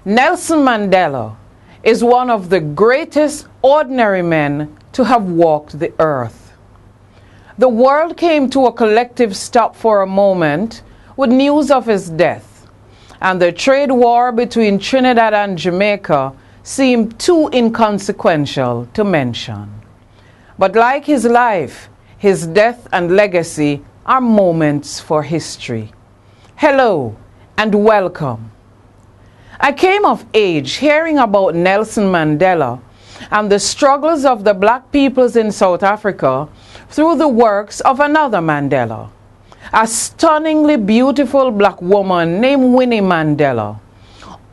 Nelson Mandela is one of the greatest ordinary men to have walked the earth. The world came to a collective stop for a moment with news of his death, and the trade war between Trinidad and Jamaica seemed too inconsequential to mention. But like his life, his death and legacy are moments for history. Hello and welcome. I came of age hearing about Nelson Mandela and the struggles of the black peoples in South Africa through the works of another Mandela, a stunningly beautiful black woman named Winnie Mandela,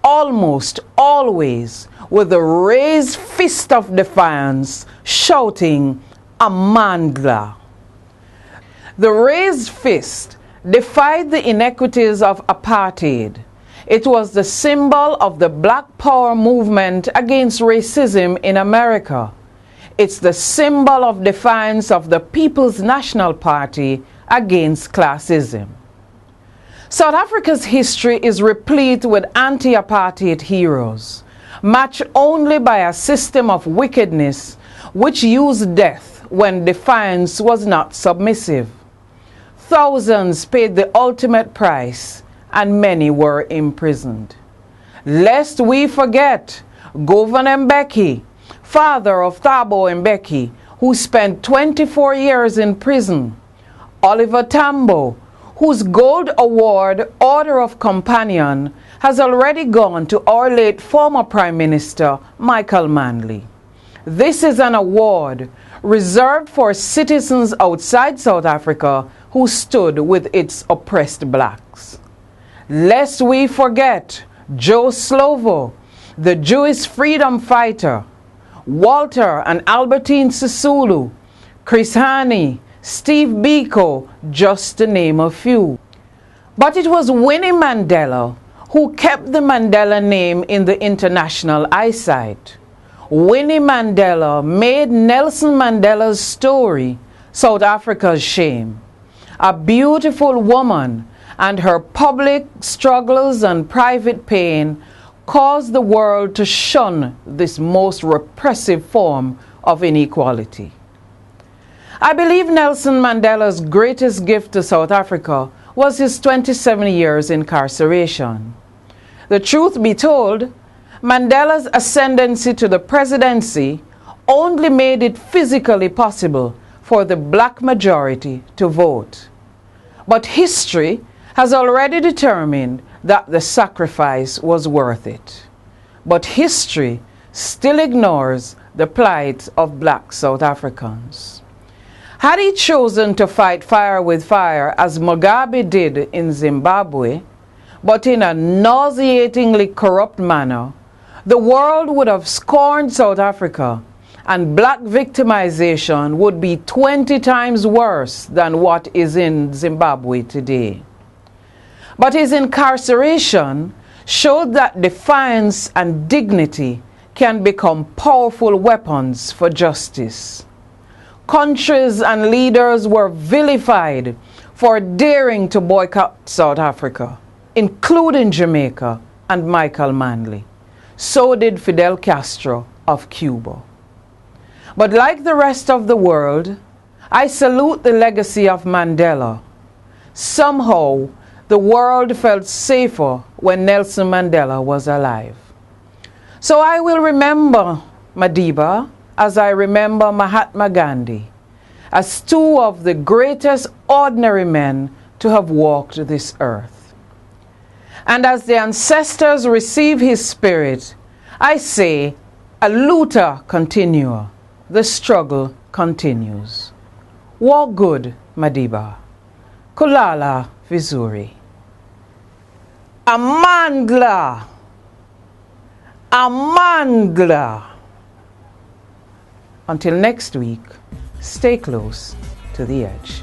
almost always with a raised fist of defiance, shouting, "Mandela." The raised fist defied the inequities of apartheid. It was the symbol of the Black Power movement against racism in America. It's the symbol of defiance of the People's National Party against classism. South Africa's history is replete with anti-apartheid heroes, matched only by a system of wickedness which used death when defiance was not submissive. Thousands paid the ultimate price, and many were imprisoned. Lest we forget Governor Mbeki, father of Thabo Mbeki, who spent 24 years in prison. Oliver Tambo, whose Gold Award Order of Companion has already gone to our late former Prime Minister Michael Manley. This is an award reserved for citizens outside South Africa who stood with its oppressed blacks. Lest we forget Joe Slovo, the Jewish freedom fighter, Walter and Albertine Sisulu, Chris Hani, Steve Biko, just to name a few. But it was Winnie Mandela who kept the Mandela name in the international eyesight. Winnie Mandela made Nelson Mandela's story South Africa's shame. A beautiful woman, and her public struggles and private pain caused the world to shun this most repressive form of inequality. I believe Nelson Mandela's greatest gift to South Africa was his 27 years incarceration. The truth be told, Mandela's ascendancy to the presidency only made it physically possible for the black majority to vote. But history has already determined that the sacrifice was worth it. But history still ignores the plight of black South Africans. Had he chosen to fight fire with fire as Mugabe did in Zimbabwe, but in a nauseatingly corrupt manner, the world would have scorned South Africa, and black victimization would be 20 times worse than what is in Zimbabwe today. But his incarceration showed that defiance and dignity can become powerful weapons for justice. Countries and leaders were vilified for daring to boycott South Africa, including Jamaica and Michael Manley. So did Fidel Castro of Cuba. But like the rest of the world, I salute the legacy of Mandela. Somehow, the world felt safer when Nelson Mandela was alive. So I will remember Madiba as I remember Mahatma Gandhi, as two of the greatest ordinary men to have walked this earth. And as the ancestors receive his spirit, I say, Aluta continua, the struggle continues. Walk good, Madiba. Kulala Vizuri. Mandela. Mandela. Until next week, stay close to the edge.